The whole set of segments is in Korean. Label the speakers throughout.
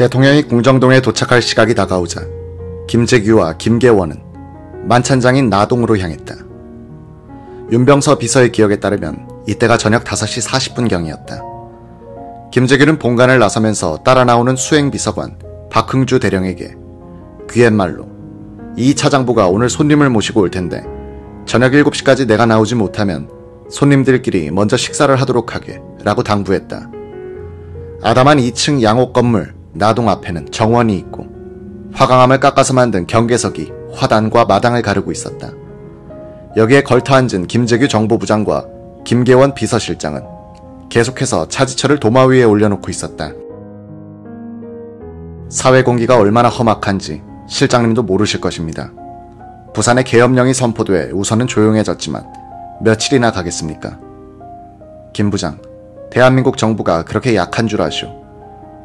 Speaker 1: 대통령이 궁정동에 도착할 시각이 다가오자 김재규와 김계원은 만찬장인 나동으로 향했다. 윤병서 비서의 기억에 따르면 이때가 저녁 5시 40분경이었다. 김재규는 본관을 나서면서 따라 나오는 수행비서관 박흥주 대령에게 귀옛말로 이 차장부가 오늘 손님을 모시고 올 텐데 저녁 7시까지 내가 나오지 못하면 손님들끼리 먼저 식사를 하도록 하게 라고 당부했다. 아담한 2층 양옥 건물 나동 앞에는 정원이 있고 화강암을 깎아서 만든 경계석이 화단과 마당을 가르고 있었다. 여기에 걸터앉은 김재규 정보부장과 김계원 비서실장은 계속해서 차지철을 도마 위에 올려놓고 있었다. 사회 공기가 얼마나 험악한지 실장님도 모르실 것입니다. 부산의 계엄령이 선포돼 우선은 조용해졌지만 며칠이나 가겠습니까? 김 부장, 대한민국 정부가 그렇게 약한 줄 아시오.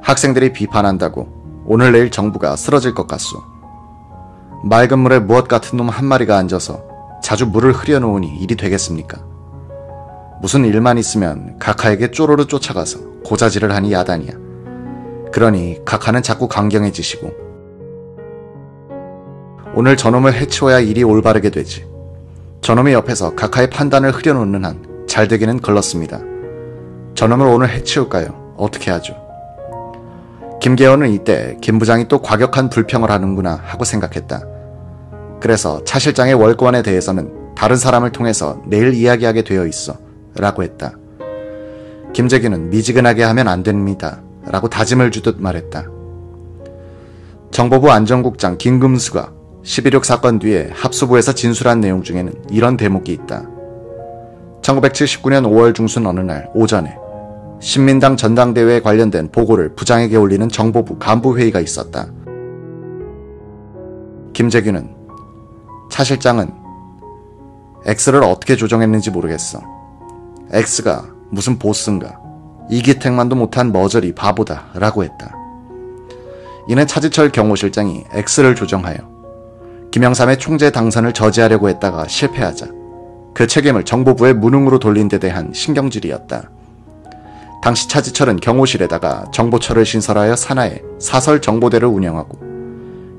Speaker 1: 학생들이 비판한다고 오늘 내일 정부가 쓰러질 것 같소. 맑은 물에 무엇 같은 놈 한 마리가 앉아서 자주 물을 흐려놓으니 일이 되겠습니까? 무슨 일만 있으면 각하에게 쪼로르 쫓아가서 고자질을 하니 야단이야. 그러니 각하는 자꾸 강경해지시고 오늘 저놈을 해치워야 일이 올바르게 되지. 저놈이 옆에서 각하의 판단을 흐려놓는 한 잘되기는 걸렀습니다. 저놈을 오늘 해치울까요? 어떻게 하죠? 김계원은 이때 김 부장이 또 과격한 불평을 하는구나 하고 생각했다. 그래서 차 실장의 월권에 대해서는 다른 사람을 통해서 내일 이야기하게 되어 있어 라고 했다. 김재규는 미지근하게 하면 안 됩니다 라고 다짐을 주듯 말했다. 정보부 안전국장 김금수가 11.6 사건 뒤에 합수부에서 진술한 내용 중에는 이런 대목이 있다. 1979년 5월 중순 어느 날 오전에 신민당 전당대회에 관련된 보고를 부장에게 올리는 정보부 간부회의가 있었다. 김재규는 차 실장은 X를 어떻게 조정했는지 모르겠어. X가 무슨 보스인가. 이기택만도 못한 머저리 바보다 라고 했다. 이는 차지철 경호실장이 X를 조정하여 김영삼의 총재 당선을 저지하려고 했다가 실패하자 그 책임을 정보부의 무능으로 돌린 데 대한 신경질이었다. 당시 차지철은 경호실에다가 정보처를 신설하여 산하에 사설 정보대를 운영하고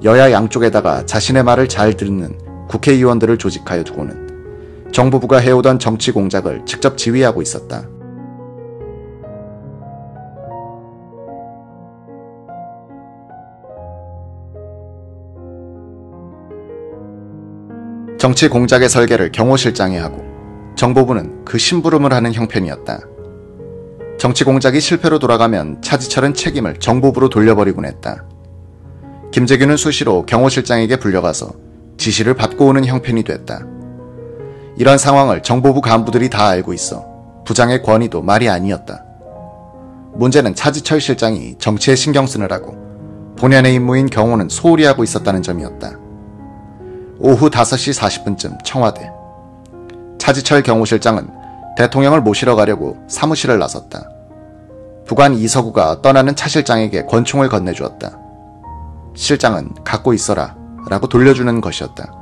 Speaker 1: 여야 양쪽에다가 자신의 말을 잘 듣는 국회의원들을 조직하여 두고는 정보부가 해오던 정치 공작을 직접 지휘하고 있었다. 정치 공작의 설계를 경호실장이 하고 정보부는 그 심부름을 하는 형편이었다. 정치 공작이 실패로 돌아가면 차지철은 책임을 정보부로 돌려버리곤 했다. 김재규는 수시로 경호실장에게 불려가서 지시를 받고 오는 형편이 됐다. 이런 상황을 정보부 간부들이 다 알고 있어 부장의 권위도 말이 아니었다. 문제는 차지철 실장이 정치에 신경 쓰느라고 본연의 임무인 경호는 소홀히 하고 있었다는 점이었다. 오후 5시 40분쯤 청와대. 차지철 경호실장은 대통령을 모시러 가려고 사무실을 나섰다. 부관 이서구가 떠나는 차 실장에게 권총을 건네주었다. 실장은 갖고 있어라 라고 돌려주는 것이었다.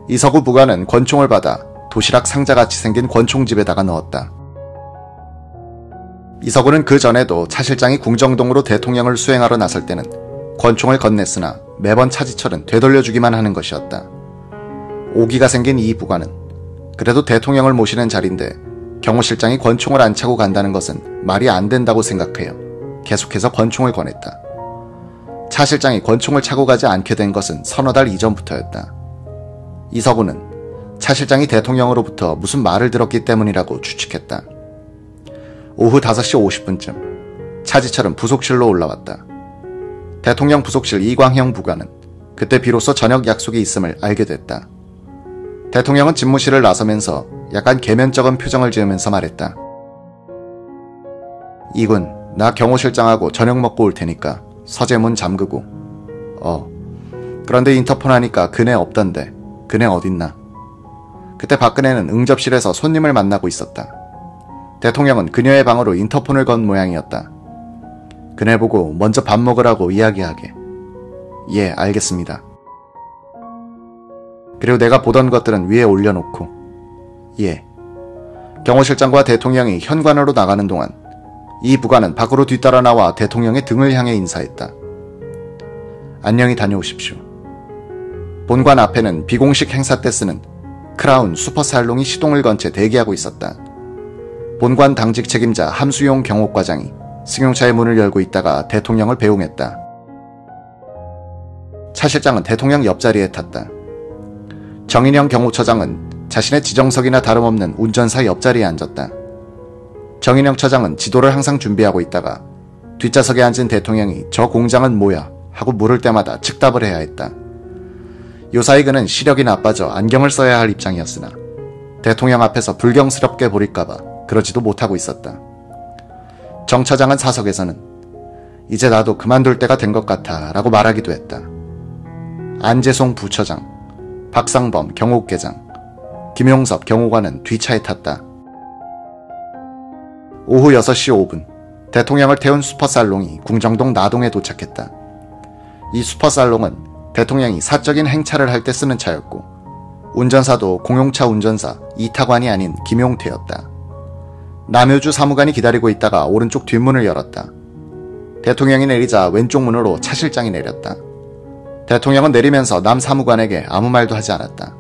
Speaker 1: 이서구 부관은 권총을 받아 도시락 상자같이 생긴 권총집에다가 넣었다. 이서구는 그 전에도 차 실장이 궁정동으로 대통령을 수행하러 나설 때는 권총을 건넸으나 매번 차지철은 되돌려주기만 하는 것이었다. 오기가 생긴 이 부관은 그래도 대통령을 모시는 자리인데 경호실장이 권총을 안 차고 간다는 것은 말이 안 된다고 생각해요. 계속해서 권총을 권했다. 차 실장이 권총을 차고 가지 않게 된 것은 서너 달 이전부터였다. 이서구는 차 실장이 대통령으로부터 무슨 말을 들었기 때문이라고 추측했다. 오후 5시 50분쯤 차지철은 부속실로 올라왔다. 대통령 부속실 이광형 부관은 그때 비로소 저녁 약속이 있음을 알게 됐다. 대통령은 집무실을 나서면서 약간 계면적인 표정을 지으면서 말했다. 이군, 나 경호실장하고 저녁 먹고 올 테니까 서재문 잠그고. 그런데 인터폰 하니까 그네 없던데 그네 어딨나? 그때 박근혜는 응접실에서 손님을 만나고 있었다. 대통령은 그녀의 방으로 인터폰을 건 모양이었다. 그네 보고 먼저 밥 먹으라고 이야기하게. 예, 알겠습니다. 그리고 내가 보던 것들은 위에 올려놓고. 예. 경호실장과 대통령이 현관으로 나가는 동안 이 부관은 밖으로 뒤따라 나와 대통령의 등을 향해 인사했다. 안녕히 다녀오십시오. 본관 앞에는 비공식 행사 때 쓰는 크라운 슈퍼살롱이 시동을 건 채 대기하고 있었다. 본관 당직 책임자 함수용 경호과장이 승용차의 문을 열고 있다가 대통령을 배웅했다. 차 실장은 대통령 옆자리에 탔다. 정인영 경호처장은 자신의 지정석이나 다름없는 운전사 옆자리에 앉았다. 정인영 처장은 지도를 항상 준비하고 있다가 뒷좌석에 앉은 대통령이 저 공장은 뭐야? 하고 물을 때마다 즉답을 해야 했다. 요사이 그는 시력이 나빠져 안경을 써야 할 입장이었으나 대통령 앞에서 불경스럽게 보일까봐 그러지도 못하고 있었다. 정 처장은 사석에서는 이제 나도 그만둘 때가 된 것 같아 라고 말하기도 했다. 안재송 부처장, 박상범 경호국계장, 김용섭 경호관은 뒤차에 탔다. 오후 6시 5분 대통령을 태운 슈퍼살롱이 궁정동 나동에 도착했다. 이 슈퍼살롱은 대통령이 사적인 행차를 할 때 쓰는 차였고 운전사도 공용차 운전사 이타관이 아닌 김용태였다. 남효주 사무관이 기다리고 있다가 오른쪽 뒷문을 열었다. 대통령이 내리자 왼쪽 문으로 차 실장이 내렸다. 대통령은 내리면서 남 사무관에게 아무 말도 하지 않았다.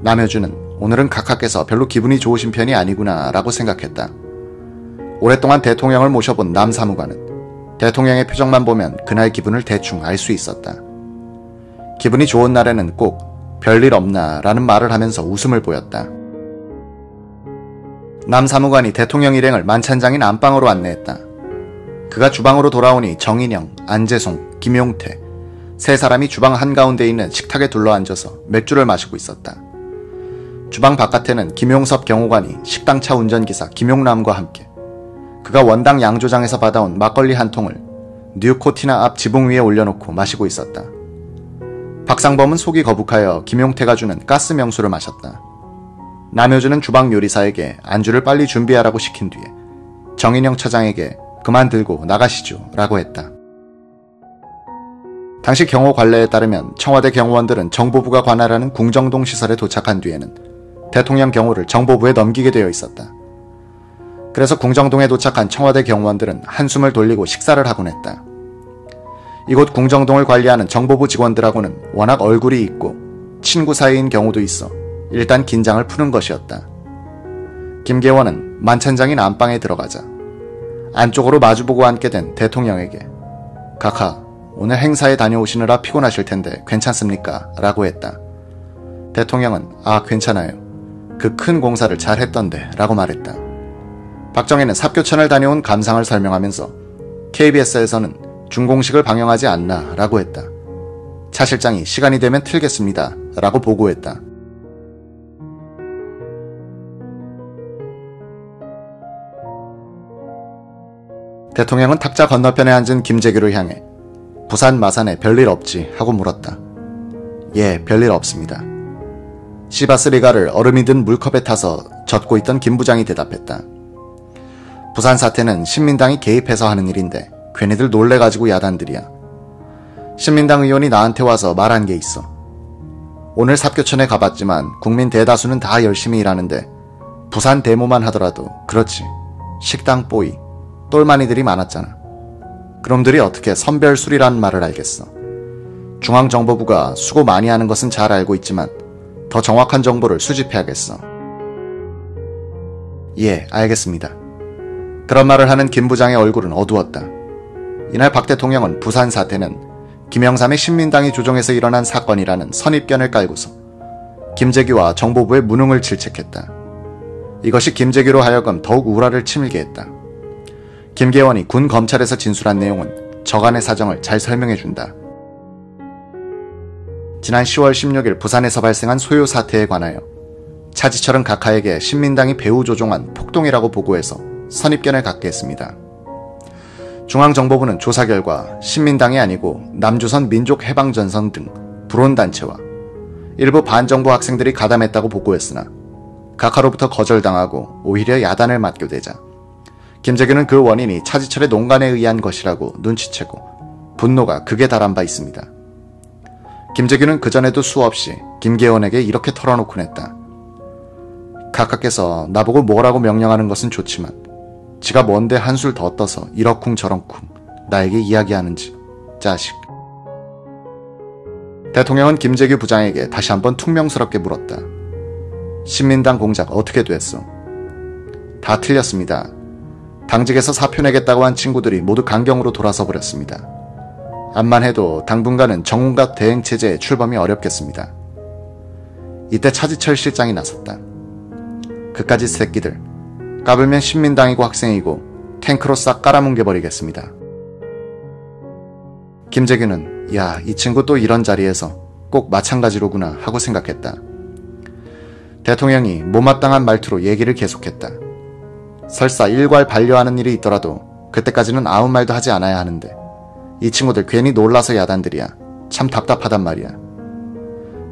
Speaker 1: 남효주는 오늘은 각하께서 별로 기분이 좋으신 편이 아니구나 라고 생각했다. 오랫동안 대통령을 모셔본 남 사무관은 대통령의 표정만 보면 그날 기분을 대충 알 수 있었다. 기분이 좋은 날에는 꼭 별일 없나 라는 말을 하면서 웃음을 보였다. 남 사무관이 대통령 일행을 만찬장인 안방으로 안내했다. 그가 주방으로 돌아오니 정인영, 안재송, 김용태 세 사람이 주방 한가운데 있는 식탁에 둘러앉아서 맥주를 마시고 있었다. 주방 바깥에는 김용섭 경호관이 식당차 운전기사 김용남과 함께 그가 원당 양조장에서 받아온 막걸리 한 통을 뉴코티나 앞 지붕 위에 올려놓고 마시고 있었다. 박상범은 속이 거북하여 김용태가 주는 가스 명수를 마셨다. 남효주는 주방 요리사에게 안주를 빨리 준비하라고 시킨 뒤에 정인영 처장에게 그만 들고 나가시죠 라고 했다. 당시 경호 관례에 따르면 청와대 경호원들은 정보부가 관할하는 궁정동 시설에 도착한 뒤에는 대통령 경호를 정보부에 넘기게 되어 있었다. 그래서 궁정동에 도착한 청와대 경호원들은 한숨을 돌리고 식사를 하곤 했다. 이곳 궁정동을 관리하는 정보부 직원들하고는 워낙 얼굴이 있고 친구 사이인 경우도 있어 일단 긴장을 푸는 것이었다. 김계원은 만찬장인 안방에 들어가자 안쪽으로 마주보고 앉게 된 대통령에게 각하, 오늘 행사에 다녀오시느라 피곤하실 텐데 괜찮습니까? 라고 했다. 대통령은 괜찮아요. 그 큰 공사를 잘 했던데 라고 말했다. 박정희는 삽교천을 다녀온 감상을 설명하면서 KBS에서는 준공식을 방영하지 않나 라고 했다. 차 실장이 시간이 되면 틀겠습니다 라고 보고했다. 대통령은 탁자 건너편에 앉은 김재규를 향해 부산 마산에 별일 없지 하고 물었다. 예, 별일 없습니다. 시바스 리가를 얼음이 든 물컵에 타서 젓고 있던 김 부장이 대답했다. 부산 사태는 신민당이 개입해서 하는 일인데 괜히들 놀래가지고 야단들이야. 신민당 의원이 나한테 와서 말한 게 있어. 오늘 삽교천에 가봤지만 국민 대다수는 다 열심히 일하는데 부산 데모만 하더라도 그렇지. 식당 뽀이, 똘마니들이 많았잖아. 그놈들이 어떻게 선별술이란 말을 알겠어. 중앙정보부가 수고 많이 하는 것은 잘 알고 있지만 더 정확한 정보를 수집해야겠어. 예, 알겠습니다. 그런 말을 하는 김 부장의 얼굴은 어두웠다. 이날 박 대통령은 부산 사태는 김영삼의 신민당이 조종해서 일어난 사건이라는 선입견을 깔고서 김재규와 정보부의 무능을 질책했다. 이것이 김재규로 하여금 더욱 우라를 치밀게 했다. 김계원이 군 검찰에서 진술한 내용은 저간의 사정을 잘 설명해준다. 지난 10월 16일 부산에서 발생한 소요 사태에 관하여 차지철은 각하에게 신민당이 배후 조종한 폭동이라고 보고해서 선입견을 갖게 했습니다. 중앙정보부는 조사 결과 신민당이 아니고 남조선 민족해방전선 등 불온단체와 일부 반정부 학생들이 가담했다고 보고했으나 각하로부터 거절당하고 오히려 야단을 맞게 되자 김재규는 그 원인이 차지철의 농간에 의한 것이라고 눈치채고 분노가 극에 달한 바 있습니다. 김재규는 그전에도 수없이 김계원에게 이렇게 털어놓곤 했다. 각하께서 나보고 뭐라고 명령하는 것은 좋지만 지가 뭔데 한술 더 떠서 이러쿵 저러쿵 나에게 이야기하는지. 자식. 대통령은 김재규 부장에게 다시 한번 퉁명스럽게 물었다. 신민당 공작 어떻게 됐어? 다 틀렸습니다. 당직에서 사표 내겠다고 한 친구들이 모두 강경으로 돌아서 버렸습니다. 암만 해도 당분간은 정운갑 대행체제에 출범이 어렵겠습니다. 이때 차지철 실장이 나섰다. 그까짓 새끼들, 까불면 신민당이고 학생이고 탱크로 싹 깔아뭉개버리겠습니다. 김재규는 야, 이 친구 또 이런 자리에서 꼭 마찬가지로구나 하고 생각했다. 대통령이 못마땅한 말투로 얘기를 계속했다. 설사 일괄 반려하는 일이 있더라도 그때까지는 아무 말도 하지 않아야 하는데 이 친구들 괜히 놀라서 야단들이야. 참 답답하단 말이야.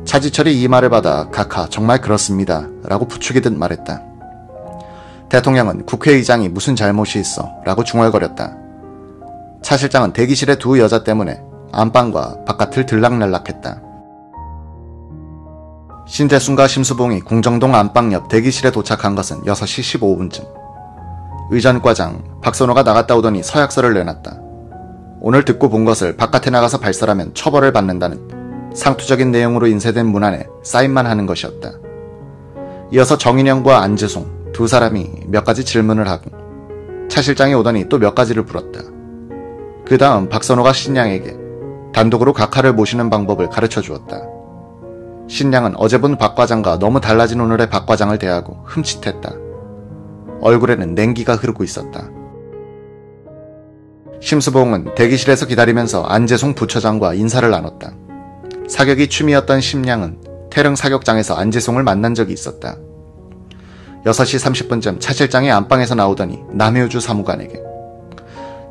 Speaker 1: 차지철이 이 말을 받아 각하 정말 그렇습니다 라고 부추기듯 말했다. 대통령은 국회의장이 무슨 잘못이 있어 라고 중얼거렸다. 차 실장은 대기실의 두 여자 때문에 안방과 바깥을 들락날락했다. 신재순과 심수봉이 궁정동 안방 옆 대기실에 도착한 것은 6시 15분쯤. 의전과장 박선호가 나갔다 오더니 서약서를 내놨다. 오늘 듣고 본 것을 바깥에 나가서 발설하면 처벌을 받는다는 상투적인 내용으로 인쇄된 문안에 사인만 하는 것이었다. 이어서 정인영과 안재송 두 사람이 몇 가지 질문을 하고 차 실장이 오더니 또 몇 가지를 물었다. 그 다음 박선호가 신양에게 단독으로 각하를 모시는 방법을 가르쳐 주었다. 신양은 어제 본 박 과장과 너무 달라진 오늘의 박 과장을 대하고 흠칫했다. 얼굴에는 냉기가 흐르고 있었다. 심수봉은 대기실에서 기다리면서 안재송 부처장과 인사를 나눴다. 사격이 취미였던 심양은 태릉 사격장에서 안재송을 만난 적이 있었다. 6시 30분쯤 차 실장이 안방에서 나오더니 남효주 사무관에게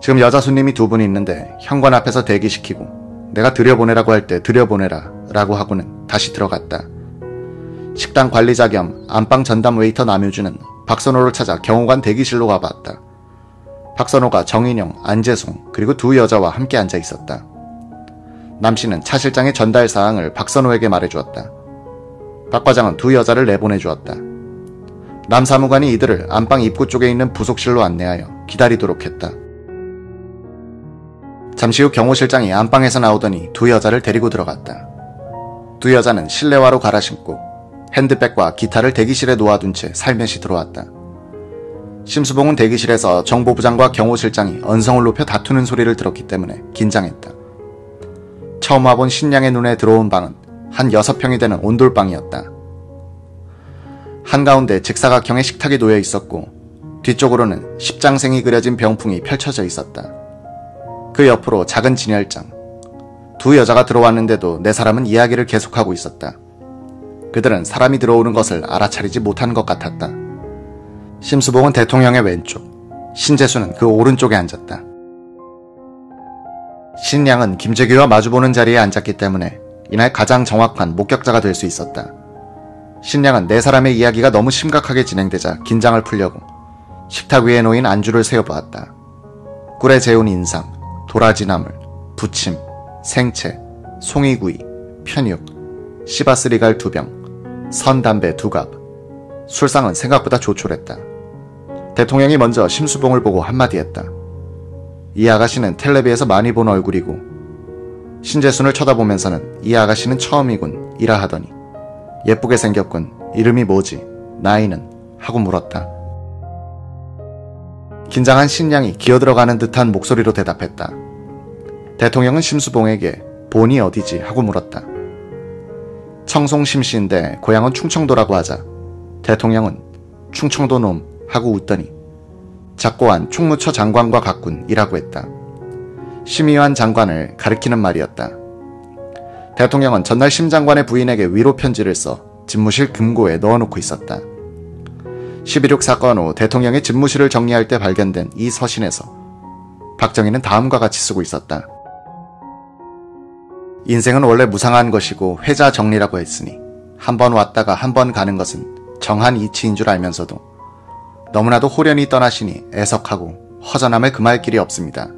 Speaker 1: 지금 여자 손님이 두 분이 있는데 현관 앞에서 대기시키고 내가 들여보내라고 할 때 들여보내라 라고 하고는 다시 들어갔다. 식당 관리자 겸 안방 전담 웨이터 남효주는 박선호를 찾아 경호관 대기실로 가봤다. 박선호가 정인영, 안재송 그리고 두 여자와 함께 앉아 있었다. 남씨는 차 실장의 전달 사항을 박선호에게 말해주었다. 박 과장은 두 여자를 내보내주었다. 남 사무관이 이들을 안방 입구 쪽에 있는 부속실로 안내하여 기다리도록 했다. 잠시 후 경호실장이 안방에서 나오더니 두 여자를 데리고 들어갔다. 두 여자는 실내화로 갈아 신고 핸드백과 기타를 대기실에 놓아둔 채 살며시 들어왔다. 심수봉은 대기실에서 정보부장과 경호실장이 언성을 높여 다투는 소리를 들었기 때문에 긴장했다. 처음 와본 신양의 눈에 들어온 방은 한 6평이 되는 온돌방이었다. 한가운데 직사각형의 식탁이 놓여 있었고 뒤쪽으로는 십장생이 그려진 병풍이 펼쳐져 있었다. 그 옆으로 작은 진열장. 두 여자가 들어왔는데도 네 사람은 이야기를 계속하고 있었다. 그들은 사람이 들어오는 것을 알아차리지 못한 것 같았다. 심수봉은 대통령의 왼쪽, 신재수는 그 오른쪽에 앉았다. 신양은 김재규와 마주보는 자리에 앉았기 때문에 이날 가장 정확한 목격자가 될 수 있었다. 신양은 네 사람의 이야기가 너무 심각하게 진행되자 긴장을 풀려고 식탁 위에 놓인 안주를 세어보았다. 꿀에 재운 인삼, 도라지나물, 부침, 생채, 송이구이, 편육, 시바스리갈 2병, 선담배 2갑. 술상은 생각보다 조촐했다. 대통령이 먼저 심수봉을 보고 한마디 했다. 이 아가씨는 텔레비에서 많이 본 얼굴이고 신재순을 쳐다보면서는 이 아가씨는 처음이군 이라 하더니 예쁘게 생겼군. 이름이 뭐지? 나이는? 하고 물었다. 긴장한 신양이 기어들어가는 듯한 목소리로 대답했다. 대통령은 심수봉에게 본이 어디지? 하고 물었다. 청송 심씨인데 고향은 충청도라고 하자 대통령은 충청도 놈 하고 웃더니 작고한 충무처 장관과 같군이라고 했다. 심의환 장관을 가리키는 말이었다. 대통령은 전날 심 장관의 부인에게 위로 편지를 써 집무실 금고에 넣어놓고 있었다. 11.6 사건 후 대통령의 집무실을 정리할 때 발견된 이 서신에서 박정희는 다음과 같이 쓰고 있었다. 인생은 원래 무상한 것이고 회자 정리라고 했으니 한 번 왔다가 한 번 가는 것은 정한 이치인 줄 알면서도 너무나도 호련히 떠나시니 애석하고 허전함을 금할 길이 없습니다.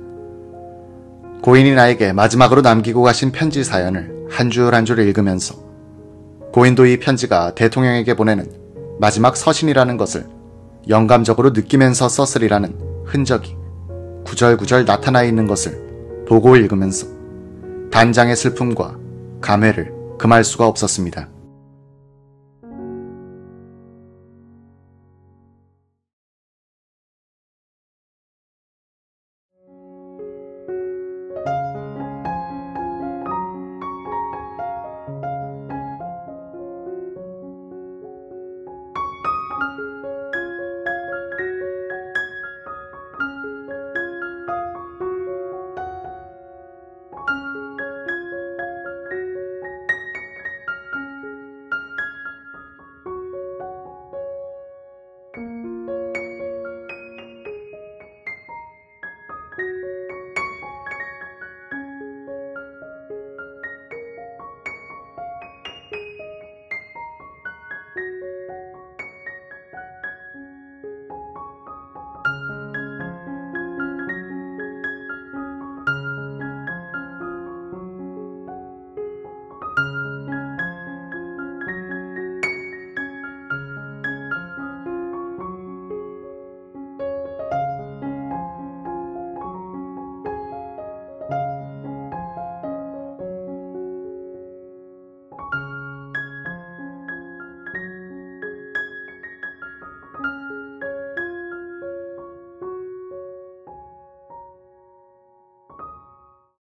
Speaker 1: 고인이 나에게 마지막으로 남기고 가신 편지 사연을 한 줄 한 줄 읽으면서 고인도 이 편지가 대통령에게 보내는 마지막 서신이라는 것을 영감적으로 느끼면서 썼으리라는 흔적이 구절구절 나타나 있는 것을 보고 읽으면서 단장의 슬픔과 감회를 금할 수가 없었습니다.